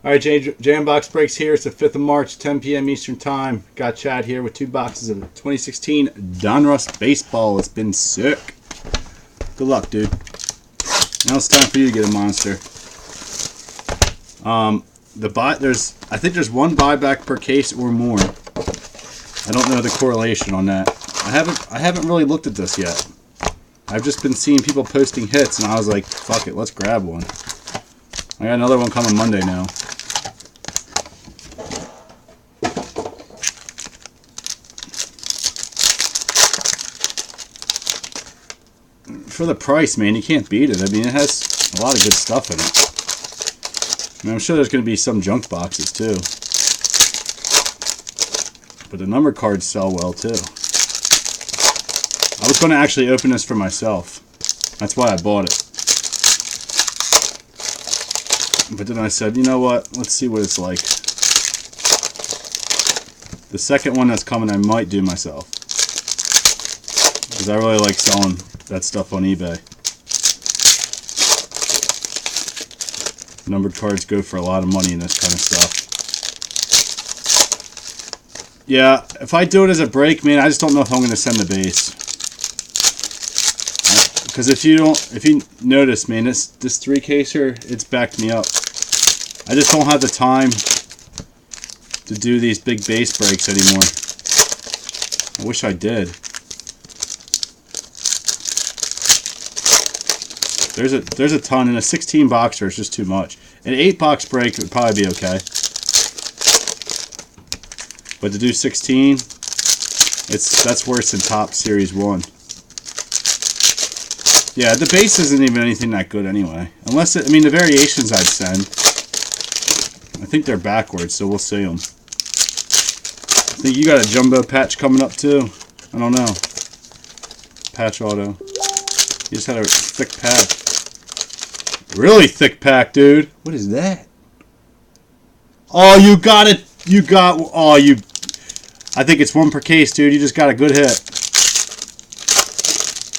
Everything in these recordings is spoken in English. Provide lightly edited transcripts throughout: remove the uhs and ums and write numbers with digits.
All right, Jam Box Breaks here. It's the 5th of March, 10 p.m. Eastern Time. Got Chad here with 2 boxes of 2016 Donruss Baseball. It's been sick. Good luck, dude. Now it's time for you to get a monster. I think there's one buyback per case or more. I don't know the correlation on that. I haven't really looked at this yet. I've just been seeing people posting hits, and I was like, fuck it, let's grab one. I got another one coming Monday now. For the price, man, you can't beat it. I mean, it has a lot of good stuff in it. I mean, I'm sure there's going to be some junk boxes, too. But the number cards sell well, too. I was going to actually open this for myself. That's why I bought it. But then I said, you know what? Let's see what it's like. The second one that's coming, I might do myself. Because I really like selling that stuff on eBay. Numbered cards go for a lot of money in this kind of stuff. Yeah, if I do it as a break, man, I just don't know if I'm going to send the base. Because if you notice, man, this 3-caser, it's backed me up. I just don't have the time to do these big base breaks anymore. I wish I did. There's a ton, and a 16 boxer is just too much. An 8-box break would probably be okay. But to do 16, that's worse than top series 1. Yeah, the base isn't even anything that good anyway. Unless I mean the variations I'd send. I think they're backwards, so we'll see them. I think you got a jumbo patch coming up too. I don't know. Patch auto. You just had a thick pack. Really thick pack, dude. What is that? Oh, you got it. I think it's 1 per case, dude. You just got a good hit.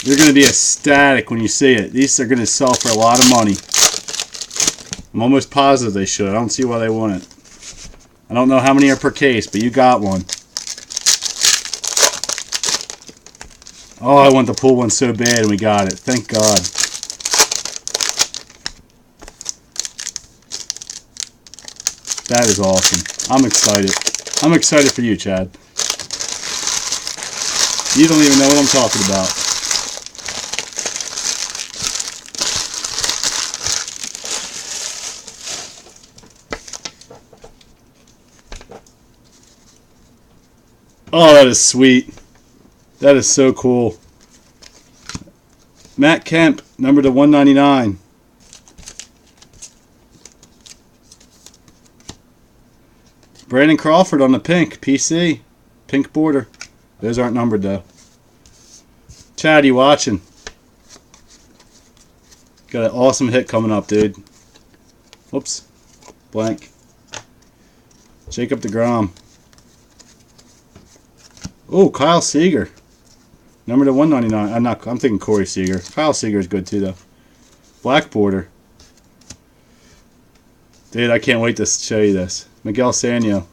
You're going to be ecstatic when you see it. These are going to sell for a lot of money. I'm almost positive they should. I don't see why they wouldn't. I don't know how many are per case, but you got one. Oh, I want to pull one so bad, and we got it. Thank God. That is awesome. I'm excited. I'm excited for you, Chad. You don't even know what I'm talking about. Oh, that is sweet. That is so cool. Matt Kemp, number to 199. Brandon Crawford on the pink, PC. Pink border. Those aren't numbered though. Chad, you watching? Got an awesome hit coming up, dude. Whoops. Blank. Jacob deGrom. Oh, Kyle Seager. Number to 199. I'm thinking Corey Seager. Kyle Seager is good too, though. Black border. Dude, I can't wait to show you this. Miguel Sanyo.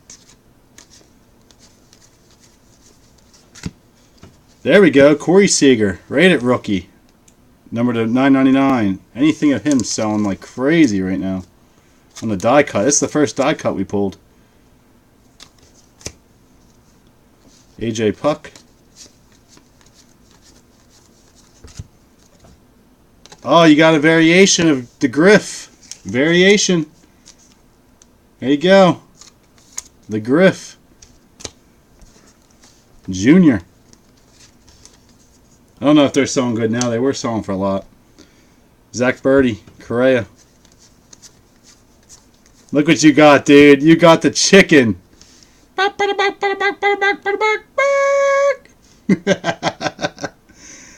There we go. Corey Seager. Rated rookie. Number to 999. Anything of him selling like crazy right now. On the die cut. This is the first die cut we pulled. AJ Puck. Oh, you got a variation of the Griff. Variation. There you go. The Griff. Junior. I don't know if they're selling good now. They were selling for a lot. Zach Birdie. Correa. Look what you got, dude. You got the chicken.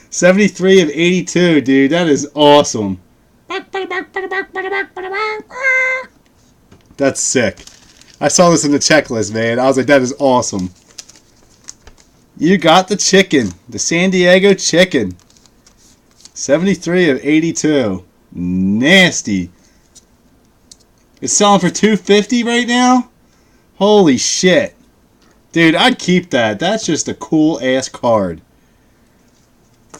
73 of 82, dude. That is awesome. That's sick. I saw this in the checklist, man. I was like, that is awesome. You got the chicken. The San Diego chicken. 73 of 82. Nasty. It's selling for $250 right now? Holy shit. Dude, I'd keep that. That's just a cool ass card.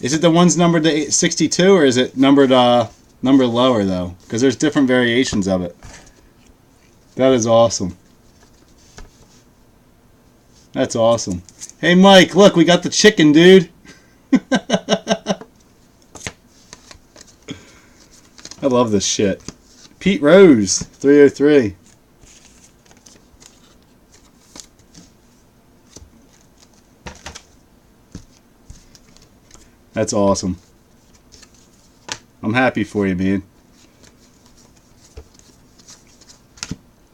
Is it the ones numbered to 62 or is it numbered lower though? Because there's different variations of it. That is awesome. That's awesome. Hey Mike, look, we got the chicken, dude. I love this shit. Pete Rose, 303. That's awesome. I'm happy for you, man.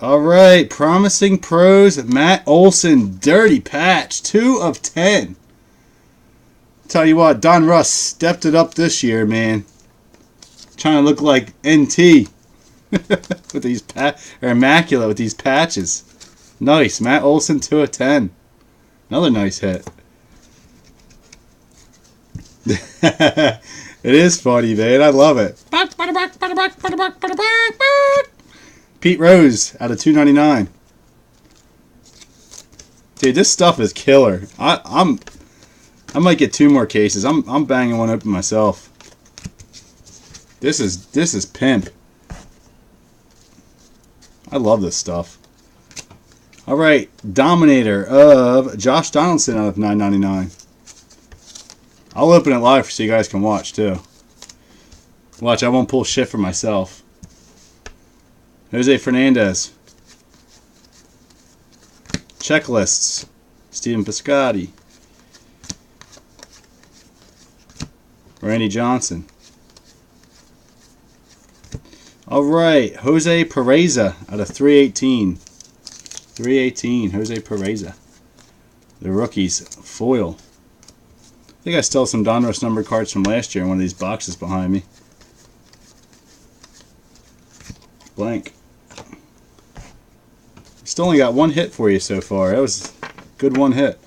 Alright, Promising Pros, Matt Olson, Dirty Patch, 2 of 10. Tell you what, DONRUSS stepped it up this year, man. Trying to look like NT with these immaculate with these patches. Nice, Matt Olson, 2 of 10. Another nice hit. It is funny, man. I love it. Pete Rose out of 299. Dude, this stuff is killer. I might get 2 more cases. I'm banging one open myself. This is pimp. I love this stuff. All right, Dominator of Josh Donaldson out of 999. I'll open it live so you guys can watch too. Watch, I won't pull shit for myself. Jose Fernandez. Checklists. Stephen Piscotty. Randy Johnson. Alright, Jose Pereza out of 318. 318, Jose Pereza. The rookies foil. I think I still have some Donruss numbered cards from last year in one of these boxes behind me. Blank. Still only got 1 hit for you so far. That was a good 1 hit.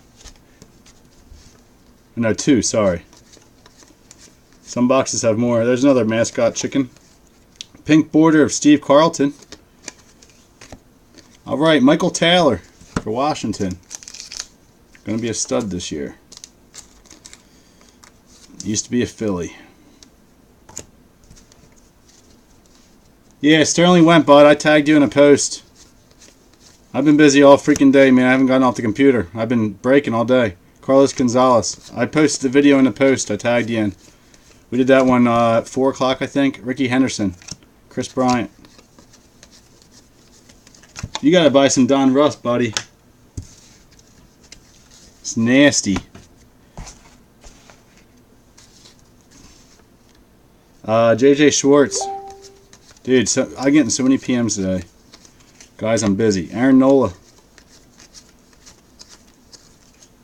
No, 2, sorry. Some boxes have more. There's another mascot chicken. Pink border of Steve Carlton. Alright, Michael Taylor for Washington. Gonna be a stud this year. Used to be a Philly. Yeah, Sterling went, bud. I tagged you in a post. I've been busy all freaking day, man. I haven't gotten off the computer. I've been breaking all day. Carlos Gonzalez. I posted the video in the post. I tagged you in. We did that one at 4 o'clock, I think. Ricky Henderson. Chris Bryant. You gotta buy some Donruss, buddy. It's nasty. JJ Schwartz. Dude, I'm getting so many PMs today. Guys, I'm busy. Aaron Nola.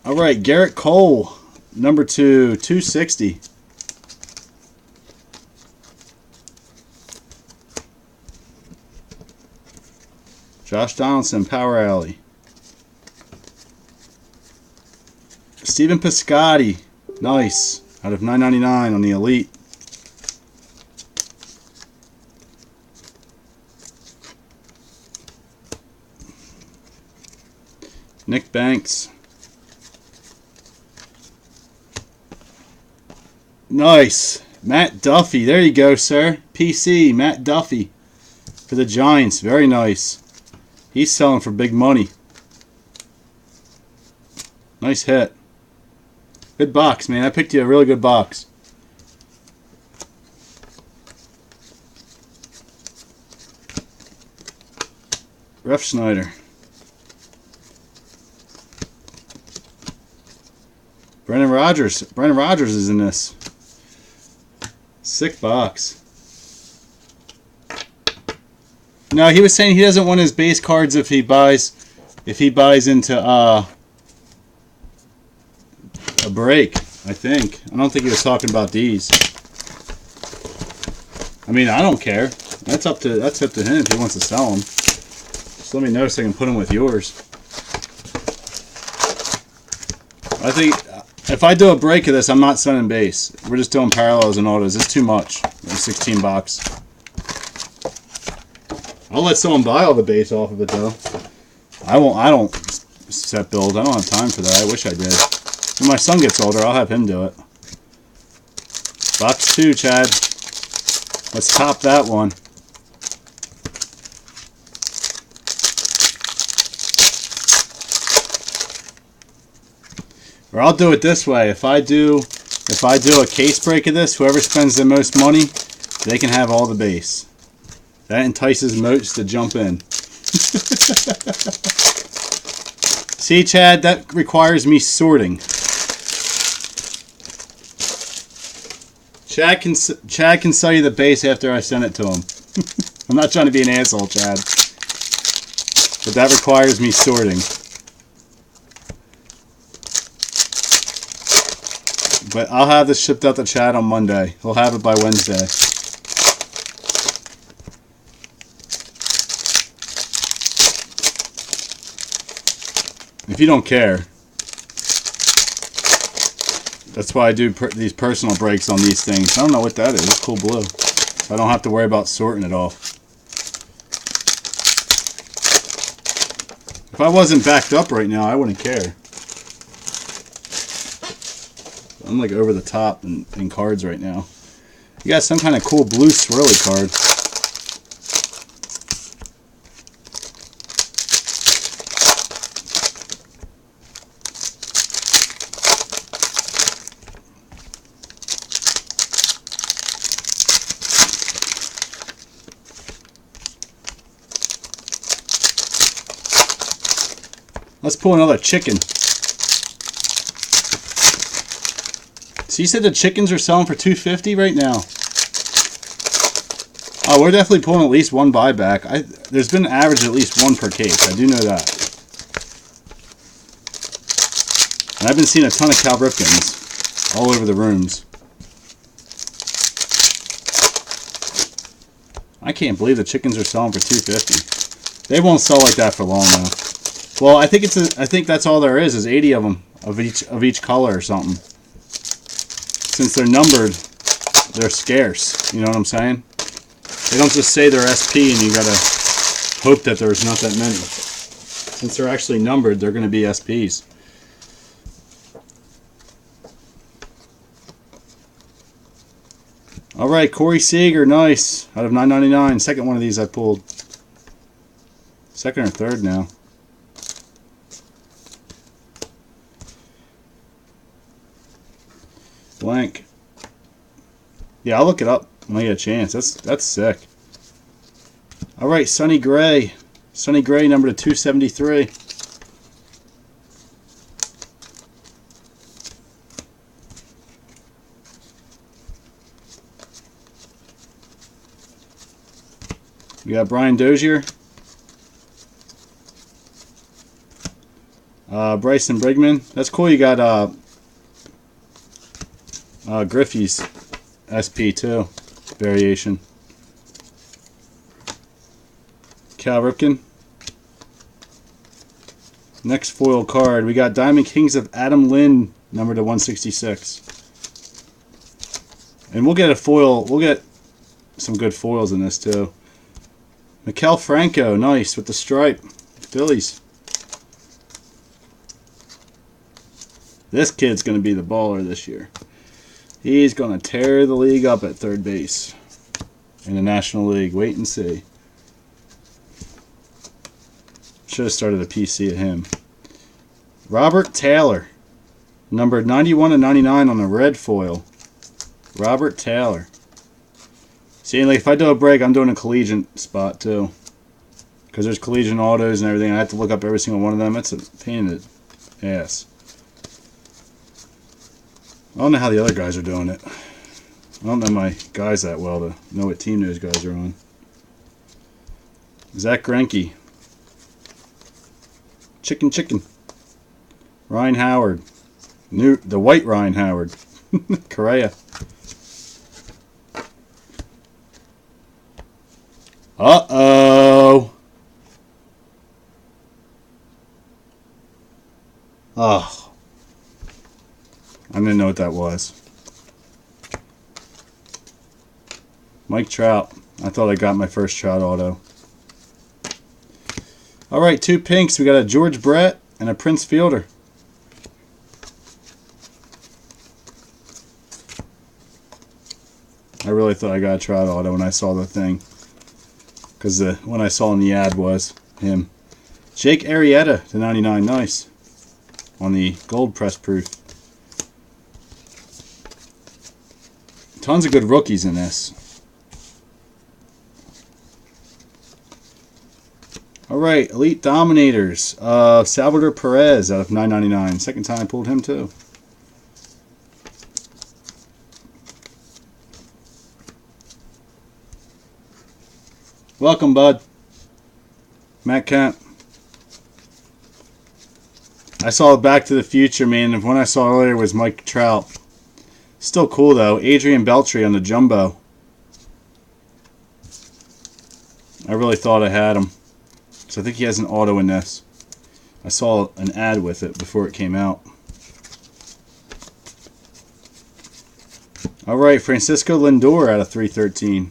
Alright, Garrett Cole. Number 2, 260. Josh Donaldson, Power Alley. Stephen Piscotty. Nice. Out of 999 on the Elite. Nick Banks. Nice. Matt Duffy. There you go, sir. PC. Matt Duffy. For the Giants. Very nice. He's selling for big money. Nice hit. Good box, man. I picked you a really good box. Ref Schneider. Brendan Rodgers. Brendan Rodgers is in this. Sick box. No, he was saying he doesn't want his base cards if he buys into a break, I think. I don't think he was talking about these. I mean, I don't care. That's up to him if he wants to sell them. Just let me know so I can put them with yours. I think if I do a break of this, I'm not selling base. We're just doing parallels and autos. It's too much. 16 box. I'll let someone buy all the base off of it though. I don't set builds. I don't have time for that. I wish I did. When my son gets older, I'll have him do it. Box 2, Chad. Let's top that one. Or I'll do it this way. If I do a case break of this, whoever spends the most money, they can have all the base. That entices most to jump in. See, Chad, that requires me sorting. Chad can sell you the base after I send it to him. I'm not trying to be an asshole, Chad. But that requires me sorting. But I'll have this shipped out to Chad on Monday. He'll have it by Wednesday. If you don't care. That's why I do these personal breaks on these things. I don't know what that is. It's cool blue. I don't have to worry about sorting it off. If I wasn't backed up right now, I wouldn't care. I'm like over the top in cards right now. You got some kind of cool blue swirly card. Let's pull another chicken. So you said the chickens are selling for $2.50 right now. Oh, we're definitely pulling at least one buyback. There's been an average of at least one per case. I do know that. And I've been seeing a ton of Cal Ripkins all over the rooms. I can't believe the chickens are selling for $2.50. They won't sell like that for long though. Well, I think that's all there is 80 of them of each color or something. Since they're numbered, they're scarce. You know what I'm saying? They don't just say they're SP and you gotta hope that there's not that many. Since they're actually numbered, they're gonna be SPs. All right, Corey Seager, nice. Out of $9.99, second one of these I pulled. Second or third now. Blank. Yeah, I'll look it up when I get a chance. That's sick. All right, Sonny Gray. Sonny Gray, number to 273. We got Brian Dozier. Bryson Brigman. That's cool. You got Griffey's SP too. Variation. Cal Ripken. Next foil card. We got Diamond Kings of Adam Lynn, number to 166. And we'll get a foil. We'll get some good foils in this too. Maikel Franco, nice with the stripe. Phillies. This kid's going to be the baller this year. He's going to tear the league up at third base in the National League. Wait and see. Should have started a PC at him. Robert Taylor, numbered 91 and 99 on the red foil. Robert Taylor. See, like if I do a break, I'm doing a collegiate spot too. Because there's collegiate autos and everything. I have to look up every single one of them. It's a pain in the ass. I don't know how the other guys are doing it. I don't know my guys that well to know what team those guys are on. Zach Greinke. Chicken. Ryan Howard. The white Ryan Howard. Correa. Uh-oh. Oh. I didn't know what that was. Mike Trout. I thought I got my first Trout auto. All right, 2 pinks. We got a George Brett and a Prince Fielder. I really thought I got a Trout auto when I saw the thing, because the one I saw in the ad was him. Jake Arrieta to 99, nice. On the gold press proof. Tons of good rookies in this. Alright, Elite Dominators. Salvador Perez out of 999. Second time I pulled him too. Welcome, bud. Matt Kemp. I saw Back to the Future, man. The one I saw earlier was Mike Trout. Still cool, though. Adrian Beltre on the jumbo. I really thought I had him. So I think he has an auto in this. I saw an ad with it before it came out. Alright, Francisco Lindor out of 313.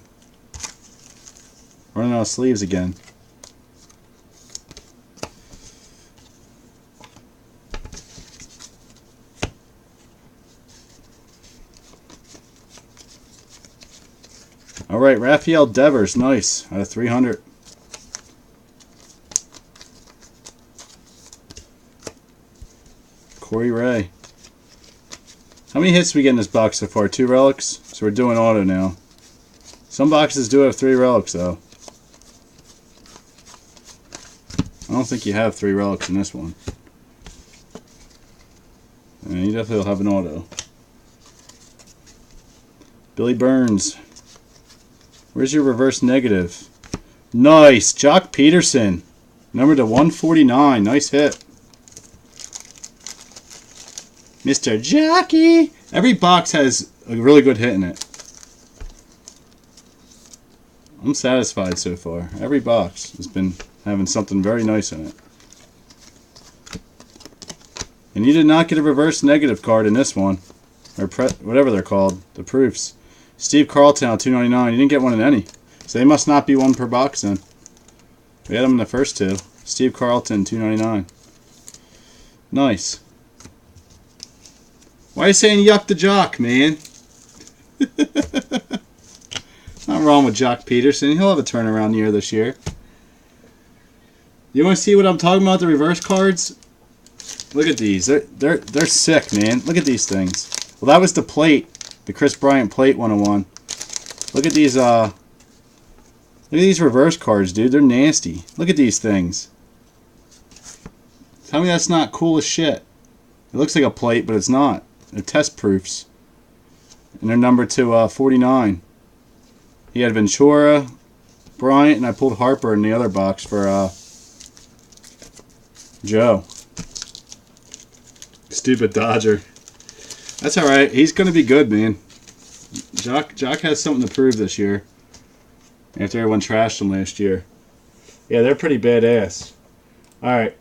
Running out of sleeves again. Alright, Rafael Devers, nice, out of 300. Corey Ray. How many hits do we get in this box so far? 2 relics? So we're doing auto now. Some boxes do have 3 relics, though. I don't think you have 3 relics in this one. And you definitely will have an auto. Billy Burns. Where's your reverse negative? Nice! Jock Peterson. Number to 149. Nice hit. Mr. Jockey! Every box has a really good hit in it. I'm satisfied so far. Every box has been having something very nice in it. And you did not get a reverse negative card in this one. Or whatever they're called. The proofs. Steve Carlton, $2.99. You didn't get one in any. So they must not be 1 per box then. We had them in the first 2. Steve Carlton, $2.99. Nice. Why are you saying yuck the jock, man? Nothing wrong with Jock Peterson. He'll have a turnaround year this year. You want to see what I'm talking about? The reverse cards. Look at these. They're sick, man. Look at these things. Well, that was the plate. The Chris Bryant Plate 101. Look at these reverse cards, dude. They're nasty. Look at these things. Tell me that's not cool as shit. It looks like a plate, but it's not. They're test proofs. And they're number to 49. He had Ventura, Bryant, and I pulled Harper in the other box for Joe. Stupid Dodger. That's alright. He's going to be good, man. Jock has something to prove this year. After everyone trashed him last year. Yeah, they're pretty badass. Alright.